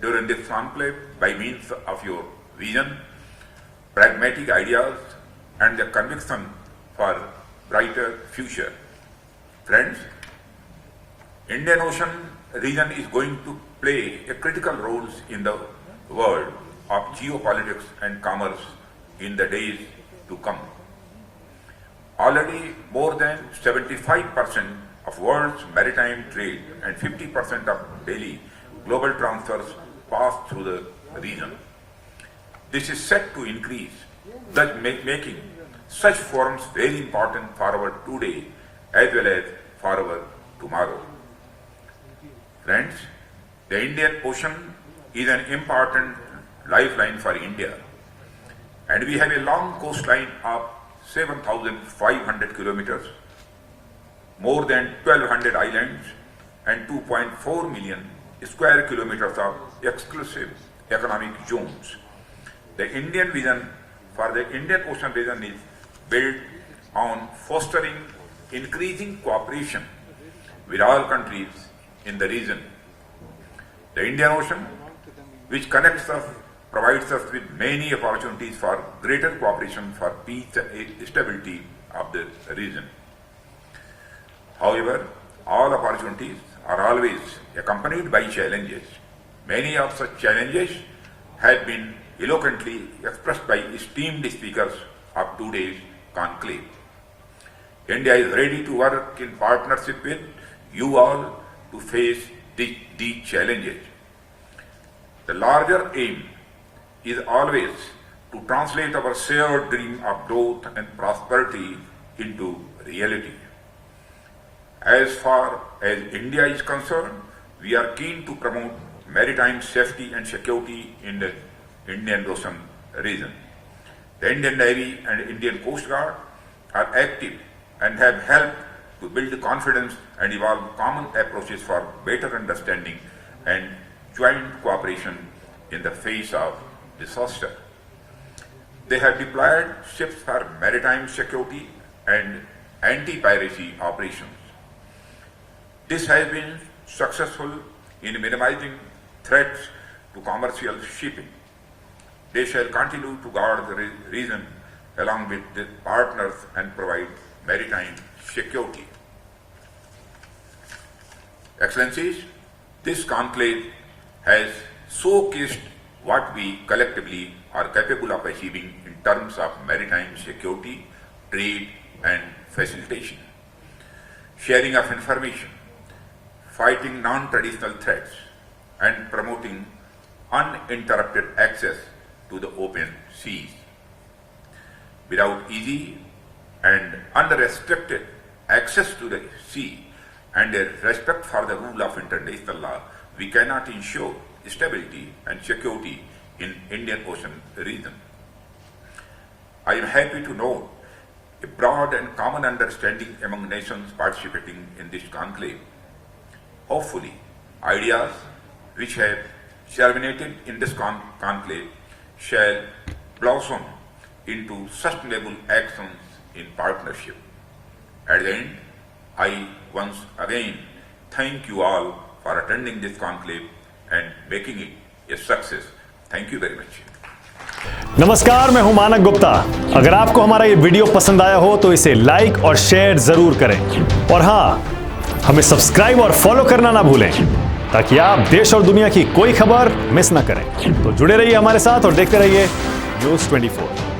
during this conclave by means of your vision, pragmatic ideas, and the conviction for brighter future. Friends, Indian Ocean region is going to play a critical role in the world of geopolitics and commerce in the days to come. Already more than 75% of world's maritime trade and 50% of daily global transfers pass through the region. This is set to increase, thus making such forums very important for our today as well as for our tomorrow. Friends, the Indian Ocean is an important lifeline for India, and we have a long coastline of 7,500 kilometers, more than 1,200 islands, and 2.4 million square kilometers of exclusive economic zones. The Indian vision for the Indian Ocean region is built on fostering increasing cooperation with all countries in the region. The Indian Ocean, which connects us, provides us with many opportunities for greater cooperation for peace and stability of the region. However, all opportunities are always accompanied by challenges. Many of such challenges have been eloquently expressed by esteemed speakers of today's conclave. India is ready to work in partnership with you all to face these challenges. The larger aim is always to translate our shared dream of growth and prosperity into reality. As far as India is concerned, we are keen to promote maritime safety and security in the Indian Ocean region. The Indian Navy and Indian Coast Guard are active and have helped to build confidence and evolve common approaches for better understanding and joint cooperation in the face of disaster. They have deployed ships for maritime security and anti-piracy operations. This has been successful in minimizing threats to commercial shipping. They shall continue to guard the region along with the partners and provide maritime security. Excellencies, this conclave has showcased what we collectively are capable of achieving in terms of maritime security, trade, and facilitation, sharing of information, fighting non-traditional threats, and promoting uninterrupted access to the open seas. Without easy and unrestricted access to the sea and a respect for the rule of international law, we cannot ensure stability and security in Indian Ocean region. I am happy to note a broad and common understanding among nations participating in this conclave. Hopefully, ideas which have germinated in this conclave shall blossom into sustainable actions in partnership. At the end, I once again thank you all for attending this conclave and making it a success. Thank you very much. नमस्कार, मैं हूं मानक गुप्ता। अगर आपको हमारा ये video पसंद आया हो तो इसे लाइक और शेयर जरूर करें, और हां, हमें सब्सक्राइब और फॉलो करना ना भूलें ताकि आप देश और दुनिया की कोई खबर मिस ना करें। तो जुड़े रहिए हमारे साथ और देखते रहिए न्यूज़ 24।